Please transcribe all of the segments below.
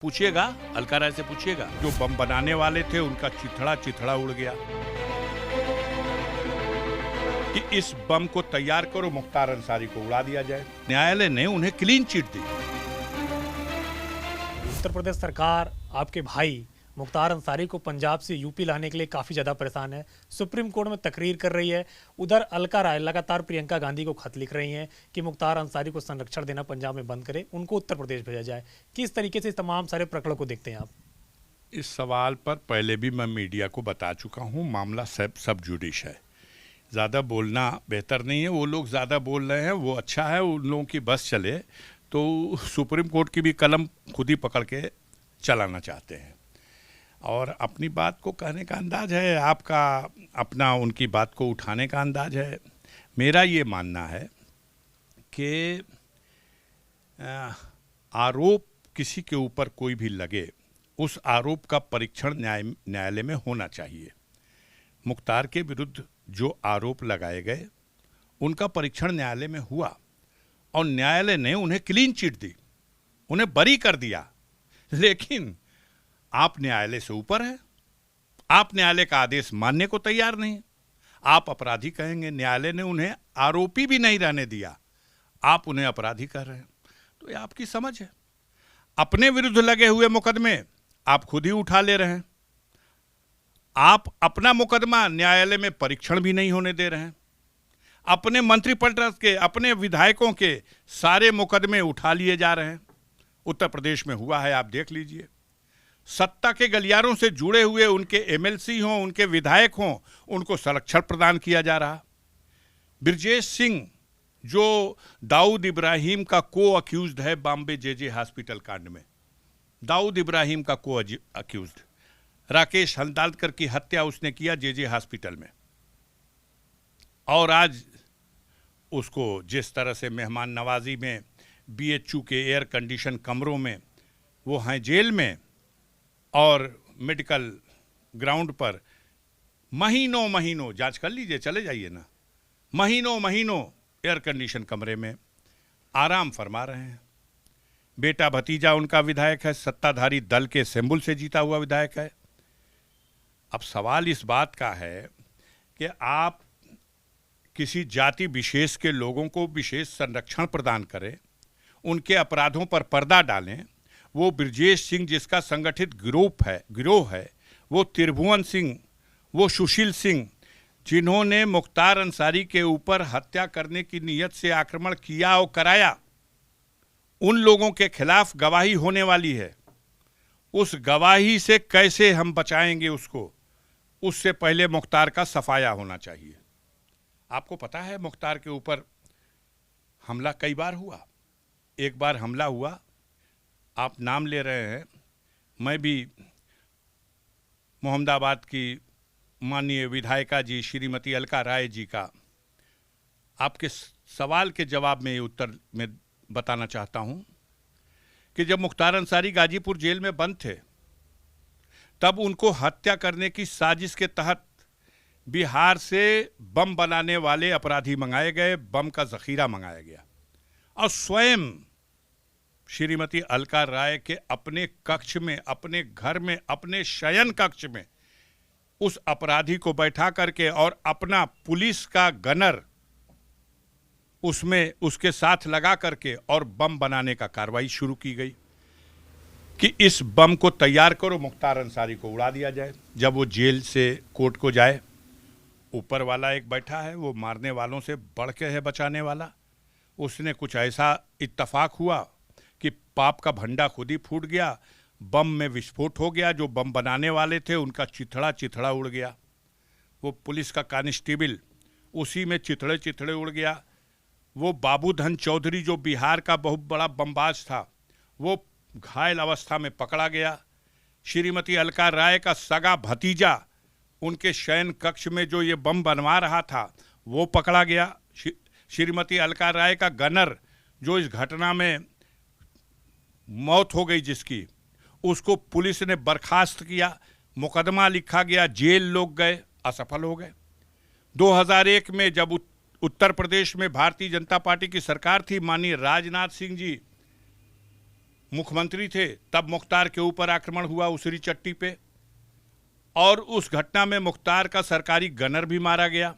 पूछिएगा, अलका राय से पूछिएगा। जो बम बनाने वाले थे उनका चिथड़ा चिथड़ा उड़ गया कि इस बम को तैयार करो, मुख्तार अंसारी को उड़ा दिया जाए। न्यायालय ने उन्हें क्लीन चिट दी। उत्तर प्रदेश सरकार आपके भाई मुख्तार अंसारी को पंजाब से यूपी लाने के लिए काफ़ी ज़्यादा परेशान है। सुप्रीम कोर्ट में तकरीर कर रही है। उधर अलका राय लगातार प्रियंका गांधी को खत लिख रही हैं कि मुख्तार अंसारी को संरक्षण देना पंजाब में बंद करें, उनको उत्तर प्रदेश भेजा जाए। किस तरीके से इस तमाम सारे प्रकरणों को देखते हैं आप? इस सवाल पर पहले भी मैं मीडिया को बता चुका हूँ, मामला सब जुडिश है। ज़्यादा बोलना बेहतर नहीं है। वो लोग ज़्यादा बोल रहे हैं, वो अच्छा है, उन लोगों की बस चले तो सुप्रीम कोर्ट की भी कलम खुद ही पकड़ के चलाना चाहते हैं और अपनी बात को कहने का अंदाज है, आपका अपना उनकी बात को उठाने का अंदाज है। मेरा ये मानना है कि आरोप किसी के ऊपर कोई भी लगे, उस आरोप का परीक्षण न्यायालय में होना चाहिए। मुख्तार के विरुद्ध जो आरोप लगाए गए उनका परीक्षण न्यायालय में हुआ और न्यायालय ने उन्हें क्लीन चिट दी, उन्हें बरी कर दिया। लेकिन आप न्यायालय से ऊपर हैं, आप न्यायालय का आदेश मानने को तैयार नहीं। आप अपराधी कहेंगे, न्यायालय ने उन्हें आरोपी भी नहीं रहने दिया, आप उन्हें अपराधी कह रहे हैं। तो ये आपकी समझ है। अपने विरुद्ध लगे हुए मुकदमे आप खुद ही उठा ले रहे हैं। आप अपना मुकदमा न्यायालय में परीक्षण भी नहीं होने दे रहे हैं। अपने मंत्रिपरिषद के, अपने विधायकों के सारे मुकदमे उठा लिए जा रहे हैं। उत्तर प्रदेश में हुआ है, आप देख लीजिए। सत्ता के गलियारों से जुड़े हुए उनके एमएलसी हों, उनके विधायक हों, उनको संरक्षण प्रदान किया जा रहा। ब्रजेश सिंह जो दाऊद इब्राहिम का को अक्यूज्ड है बॉम्बे जेजे हॉस्पिटल कांड में, दाऊद इब्राहिम का को अक्यूज्ड, राकेश हल्दारकर की हत्या उसने किया जेजे हॉस्पिटल में, और आज उसको जिस तरह से मेहमान नवाजी में बीएचयू के एयर कंडीशन कमरों में वो हैं जेल में, और मेडिकल ग्राउंड पर महीनों महीनों, जांच कर लीजिए, चले जाइए ना, महीनों महीनों एयर कंडीशन कमरे में आराम फरमा रहे हैं। बेटा भतीजा उनका विधायक है, सत्ताधारी दल के सिंबल से जीता हुआ विधायक है। अब सवाल इस बात का है कि आप किसी जाति विशेष के लोगों को विशेष संरक्षण प्रदान करें, उनके अपराधों पर पर्दा डालें। वो ब्रजेश सिंह जिसका संगठित गिरोह है, वो त्रिभुवन सिंह, वो सुशील सिंह, जिन्होंने मुख्तार अंसारी के ऊपर हत्या करने की नीयत से आक्रमण किया और कराया, उन लोगों के खिलाफ गवाही होने वाली है। उस गवाही से कैसे हम बचाएंगे उसको, उससे पहले मुख्तार का सफाया होना चाहिए। आपको पता है मुख्तार के ऊपर हमला कई बार हुआ। एक बार हमला हुआ, आप नाम ले रहे हैं, मैं भी मोहम्मदाबाद की माननीय विधायिका जी श्रीमती अलका राय जी का आपके सवाल के जवाब में ये उत्तर में बताना चाहता हूं कि जब मुख्तार अंसारी गाजीपुर जेल में बंद थे, तब उनको हत्या करने की साजिश के तहत बिहार से बम बनाने वाले अपराधी मंगाए गए, बम का जखीरा मंगाया गया और स्वयं श्रीमती अलका राय के अपने कक्ष में, अपने घर में, अपने शयन कक्ष में उस अपराधी को बैठा करके और अपना पुलिस का गनर उसमें उसके साथ लगा करके और बम बनाने का कार्रवाई शुरू की गई कि इस बम को तैयार करो, मुख्तार अंसारी को उड़ा दिया जाए। जब वो जेल से कोर्ट को जाए, ऊपर वाला एक बैठा है, वो मारने वालों से बढ़ के है बचाने वाला। उसने कुछ ऐसा इत्तफाक हुआ कि पाप का भंडा खुद ही फूट गया, बम में विस्फोट हो गया। जो बम बनाने वाले थे उनका चिथड़ा चिथड़ा उड़ गया। वो पुलिस का कांस्टेबल उसी में चिथड़े चिथड़े उड़ गया। वो बाबूधन चौधरी जो बिहार का बहुत बड़ा बमबाज था, वो घायल अवस्था में पकड़ा गया। श्रीमती अलका राय का सगा भतीजा उनके शयन कक्ष में जो ये बम बनवा रहा था, वो पकड़ा गया। श्रीमती अलका राय का गनर जो इस घटना में मौत हो गई जिसकी, उसको पुलिस ने बर्खास्त किया, मुकदमा लिखा गया, जेल लोग गए, असफल हो गए। 2001 में जब उत्तर प्रदेश में भारतीय जनता पार्टी की सरकार थी, माननीय राजनाथ सिंह जी मुख्यमंत्री थे तब मुख्तार के ऊपर आक्रमण हुआ उसरी चट्टी पे, और उस घटना में मुख्तार का सरकारी गनर भी मारा गया,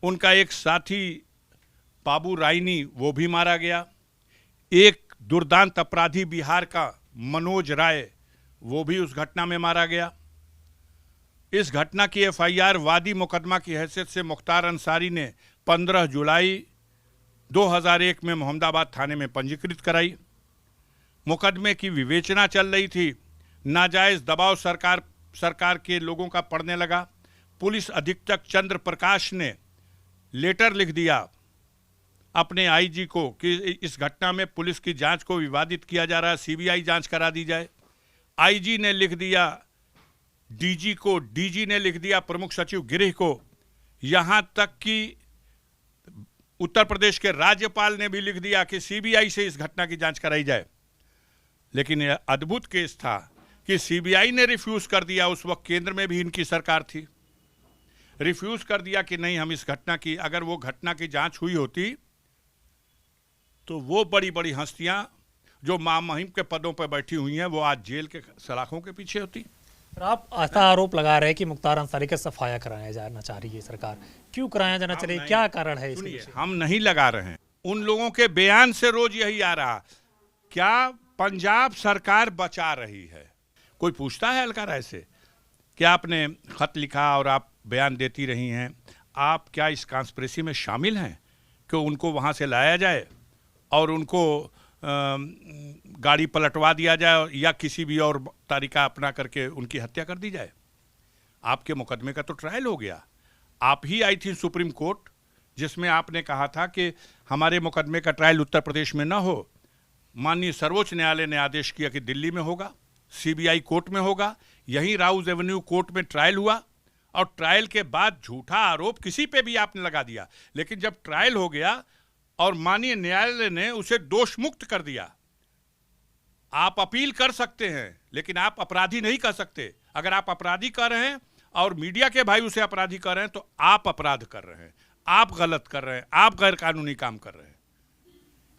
उनका एक साथी बाबू रायनी वो भी मारा गया, एक दुर्दांत अपराधी बिहार का मनोज राय वो भी उस घटना में मारा गया। इस घटना की एफआईआर वादी मुकदमा की हैसियत से मुख्तार अंसारी ने 15 जुलाई 2001 में मोहम्मदाबाद थाने में पंजीकृत कराई। मुकदमे की विवेचना चल रही थी, नाजायज दबाव सरकार के लोगों का पड़ने लगा। पुलिस अधीक्षक चंद्र प्रकाश ने लेटर लिख दिया अपने आईजी को कि इस घटना में पुलिस की जांच को विवादित किया जा रहा है, सीबीआई जांच करा दी जाए। आईजी ने लिख दिया डीजी को, डीजी ने लिख दिया प्रमुख सचिव गृह को, यहां तक कि उत्तर प्रदेश के राज्यपाल ने भी लिख दिया कि सीबीआई से इस घटना की जांच कराई जाए। लेकिन यह अद्भुत केस था कि सीबीआई ने रिफ्यूज कर दिया। उस वक्त केंद्र में भी इनकी सरकार थी, रिफ्यूज कर दिया कि नहीं, हम इस घटना की, अगर वो घटना की जांच हुई होती तो वो बड़ी बड़ी हस्तियां जो महामहिम के पदों पर बैठी हुई हैं वो आज जेल के सलाखों के पीछे होती। आप ऐसा आरोप लगा रहे हैं कि मुख्तार अंसारी का सफाया कराया जाना चाह रही है सरकार, क्यों कराया जाना चाहिए, क्या कारण है इसके पीछे? हम नहीं लगा रहे हैं, उन लोगों के बयान से रोज यही आ रहा। क्या पंजाब सरकार बचा रही है? कोई पूछता है अलका राय से क्या आपने खत लिखा और आप बयान देती रही हैं, आप क्या इस कॉन्स्पिरेसी में शामिल हैं कि उनको वहां से लाया जाए और उनको गाड़ी पलटवा दिया जाए या किसी भी और तरीका अपना करके उनकी हत्या कर दी जाए? आपके मुकदमे का तो ट्रायल हो गया, आप ही आई थी सुप्रीम कोर्ट जिसमें आपने कहा था कि हमारे मुकदमे का ट्रायल उत्तर प्रदेश में ना हो। माननीय सर्वोच्च न्यायालय ने आदेश किया कि दिल्ली में होगा, सीबीआई कोर्ट में होगा। यहीं राउज एवेन्यू कोर्ट में ट्रायल हुआ और ट्रायल के बाद झूठा आरोप किसी पे भी आपने लगा दिया। लेकिन जब ट्रायल हो गया और माननीय न्यायालय ने उसे दोष मुक्त कर दिया, आप अपील कर सकते हैं लेकिन आप अपराधी नहीं कह सकते। अगर आप अपराधी कर रहे हैं और मीडिया के भाई उसे अपराधी कर रहे हैं तो आप अपराध कर रहे हैं, आप गलत कर रहे हैं, आप गैर कानूनी काम कर रहे हैं।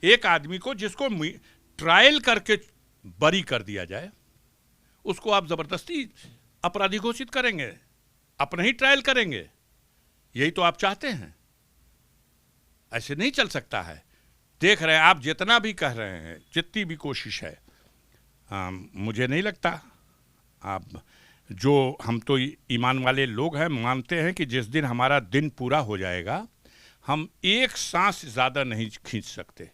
एक आदमी को जिसको ट्रायल करके बरी कर दिया जाए उसको आप जबरदस्ती अपराधी घोषित करेंगे, अपना ही ट्रायल करेंगे, यही तो आप चाहते हैं। ऐसे नहीं चल सकता है। देख रहे हैं आप, जितना भी कह रहे हैं, जितनी भी कोशिश है, मुझे नहीं लगता आप, जो हम तो ईमान वाले लोग हैं, मानते हैं कि जिस दिन हमारा दिन पूरा हो जाएगा हम एक सांस ज़्यादा नहीं खींच सकते,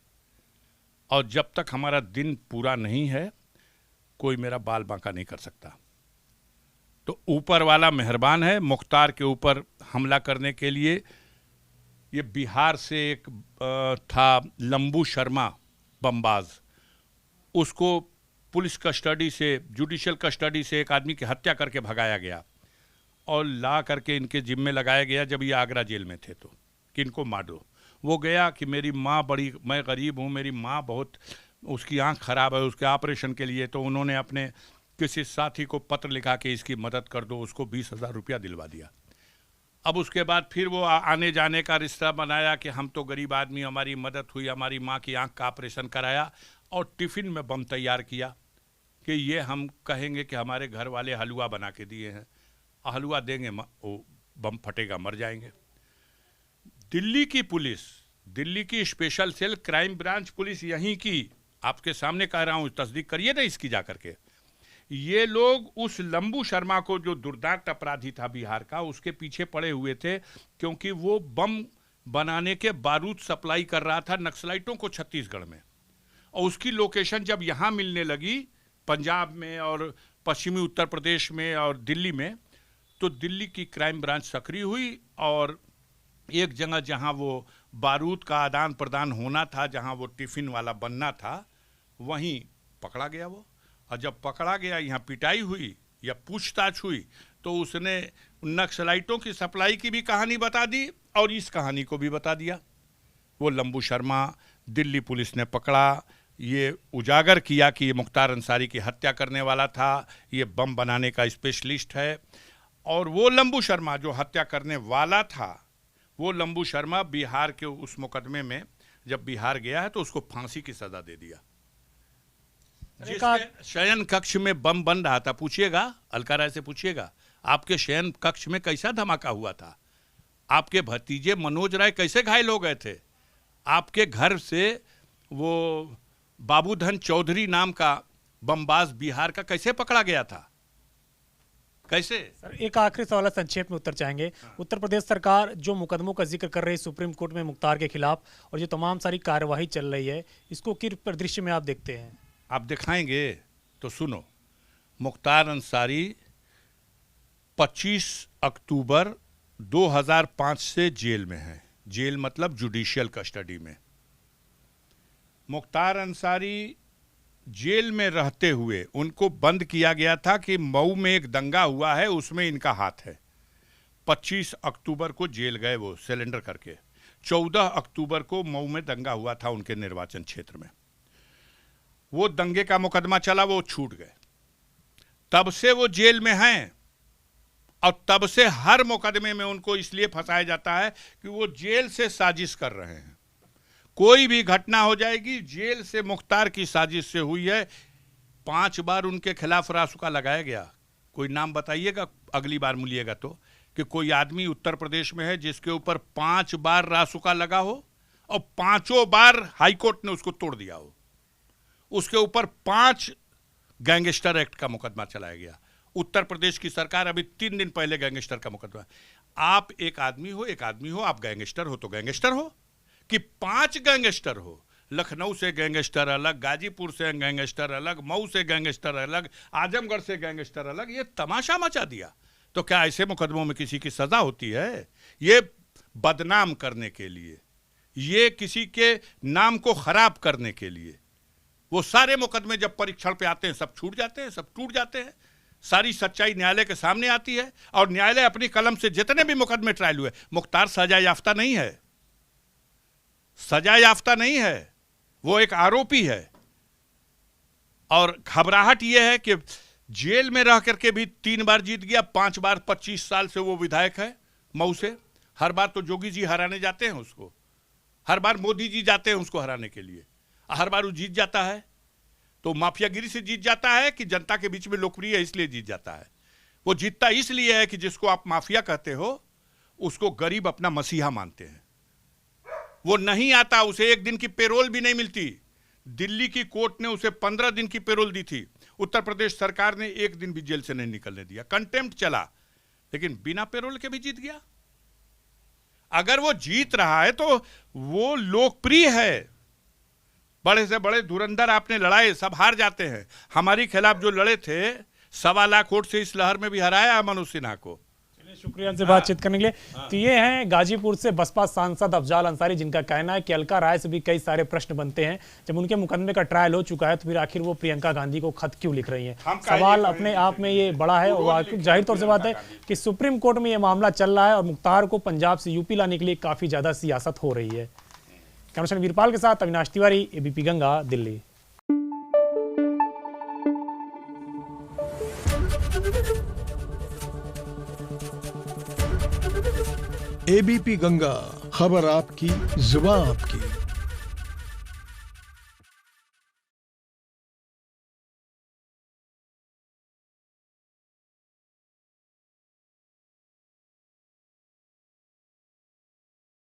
और जब तक हमारा दिन पूरा नहीं है कोई मेरा बाल बांका नहीं कर सकता। तो ऊपर वाला मेहरबान है। मुख्तार के ऊपर हमला करने के लिए ये बिहार से एक था लंबू शर्मा बमबाज, उसको पुलिस कस्टडी से, जुडिशियल कस्टडी से एक आदमी की हत्या करके भगाया गया और ला करके इनके जिम्मे लगाया गया जब ये आगरा जेल में थे, तो कि इनको मार दो। वो गया कि मेरी माँ बड़ी, मैं गरीब हूँ, मेरी माँ बहुत, उसकी आंख खराब है, उसके ऑपरेशन के लिए, तो उन्होंने अपने किसी साथी को पत्र लिखा कि इसकी मदद कर दो, उसको 20,000 रुपया दिलवा दिया। अब उसके बाद फिर वो आने जाने का रिश्ता बनाया कि हम तो गरीब आदमी, हमारी मदद हुई, हमारी माँ की आंख का ऑपरेशन कराया, और टिफ़िन में बम तैयार किया कि ये हम कहेंगे कि हमारे घर वाले हलवा बना के दिए हैं, हलवा देंगे वो बम फटेगा, मर जाएंगे। दिल्ली की पुलिस, दिल्ली की special cell, crime branch police यहीं की, आपके सामने कह रहा हूँ, तस्दीक करिए ना इसकी जा करके, ये लोग उस लंबू शर्मा को, जो दुर्दांत अपराधी था बिहार का, उसके पीछे पड़े हुए थे क्योंकि वो बम बनाने के बारूद सप्लाई कर रहा था नक्सलाइटों को छत्तीसगढ़ में, और उसकी लोकेशन जब यहाँ मिलने लगी पंजाब में और पश्चिमी उत्तर प्रदेश में और दिल्ली में, तो दिल्ली की क्राइम ब्रांच सक्रिय हुई और एक जगह जहाँ वो बारूद का आदान प्रदान होना था, जहाँ वो टिफ़िन वाला बनना था, वहीं पकड़ा गया वो। और जब पकड़ा गया, यहाँ पिटाई हुई या पूछताछ हुई, तो उसने नक्सलाइटों की सप्लाई की भी कहानी बता दी और इस कहानी को भी बता दिया। वो लंबू शर्मा दिल्ली पुलिस ने पकड़ा, ये उजागर किया कि ये मुख्तार अंसारी की हत्या करने वाला था, ये बम बनाने का स्पेशलिस्ट है। और वो लंबू शर्मा जो हत्या करने वाला था, वो लंबू शर्मा बिहार के उस मुकदमे में जब बिहार गया है तो उसको फांसी की सज़ा दे दिया। जिसके शयन कक्ष में बम बन रहा था, पूछिएगा अलका राय से, पूछिएगा आपके शयन कक्ष में कैसा धमाका हुआ था, आपके भतीजे मनोज राय कैसे घायल हो गए थे, आपके घर से वो बाबूधन चौधरी नाम का बमबाज बिहार का कैसे पकड़ा गया था, कैसे। सर एक आखिरी सवाल है, संक्षेप में उत्तर चाहेंगे। उत्तर प्रदेश सरकार जो मुकदमों का जिक्र कर रही है सुप्रीम कोर्ट में मुख्तार के खिलाफ, और जो तमाम सारी कार्यवाही चल रही है, इसको किस परिदृश्य में आप देखते हैं? आप दिखाएंगे तो सुनो, मुख्तार अंसारी 25 अक्टूबर 2005 से जेल में है। जेल मतलब जुडिशियल कस्टडी में। मुख्तार अंसारी जेल में रहते हुए उनको बंद किया गया था कि मऊ में एक दंगा हुआ है, उसमें इनका हाथ है। 25 अक्टूबर को जेल गए वो सिलेंडर करके। 14 अक्टूबर को मऊ में दंगा हुआ था उनके निर्वाचन क्षेत्र में। वो दंगे का मुकदमा चला, वो छूट गए। तब से वो जेल में हैं और तब से हर मुकदमे में उनको इसलिए फंसाया जाता है कि वो जेल से साजिश कर रहे हैं। कोई भी घटना हो जाएगी, जेल से मुख्तार की साजिश से हुई है। 5 बार उनके खिलाफ रासुका लगाया गया। कोई नाम बताइएगा अगली बार मिलिएगा तो, कि कोई आदमी उत्तर प्रदेश में है जिसके ऊपर 5 बार रासुका लगा हो और 5 बार हाईकोर्ट ने उसको तोड़ दिया हो। उसके ऊपर 5 गैंगस्टर एक्ट का मुकदमा चलाया गया। उत्तर प्रदेश की सरकार अभी 3 दिन पहले गैंगस्टर का मुकदमा। आप एक आदमी हो, आप गैंगस्टर हो तो गैंगस्टर हो, कि 5 गैंगस्टर हो। लखनऊ से गैंगस्टर अलग, गाजीपुर से गैंगस्टर अलग, मऊ से गैंगस्टर अलग, आजमगढ़ से गैंगस्टर अलग। ये तमाशा मचा दिया। तो क्या ऐसे मुकदमों में किसी की सजा होती है? ये बदनाम करने के लिए, ये किसी के नाम को खराब करने के लिए। वो सारे मुकदमे जब परीक्षण पे आते हैं सब छूट जाते हैं, सब टूट जाते हैं। सारी सच्चाई न्यायालय के सामने आती है और न्यायालय अपनी कलम से जितने भी मुकदमे ट्रायल हुए, मुख्तार सजा याफ्ता नहीं है, सजा याफ्ता नहीं है, वो एक आरोपी है। और घबराहट यह है कि जेल में रह करके भी 3 बार जीत गया, 5 बार 25 साल से वो विधायक है मऊ से। हर बार तो जोगी जी हराने जाते हैं उसको, हर बार मोदी जी जाते हैं उसको हराने के लिए, हर बार वो जीत जाता है। तो माफियागिरी से जीत जाता है कि जनता के बीच में लोकप्रिय है इसलिए जीत जाता है? वो जीतता इसलिए है कि जिसको आप माफिया कहते हो उसको गरीब अपना मसीहा मानते हैं। वो नहीं आता, उसे 1 दिन की पेरोल भी नहीं मिलती। दिल्ली की कोर्ट ने उसे 15 दिन की पेरोल दी थी, उत्तर प्रदेश सरकार ने 1 दिन भी जेल से नहीं निकलने दिया। कंटेम्प्ट चला, लेकिन बिना पेरोल के भी जीत गया। अगर वो जीत रहा है तो वो लोकप्रिय है। बड़े से बड़े धुरंधर आपने लड़ाए, सब हार जाते हैं। हमारे खिलाफ जो लड़े थे 1.25 लाख वोट से इस लहर में भी हराया है मनोज सिन्हा को। शुक्रिया हमसे बातचीत करने के लिए। तो ये हैं गाजीपुर से बसपा सांसद अफजाल अंसारी, जिनका कहना है कि अलका राय से भी कई सारे प्रश्न बनते हैं। जब उनके मुकदमे का ट्रायल हो चुका है तो फिर आखिर वो प्रियंका गांधी को खत क्यों लिख रही हैं? सवाल अपने आप में ये बड़ा है। और जाहिर तौर से बात है कि सुप्रीम कोर्ट में ये मामला चल रहा है और मुख्तार को पंजाब से यूपी लाने के लिए काफी ज्यादा सियासत हो रही है। कैमरामैन वीरपाल के साथ अविनाश तिवारी, एबीपी गंगा, दिल्ली। एबीपी गंगा, खबर आपकी, जुबान आपकी।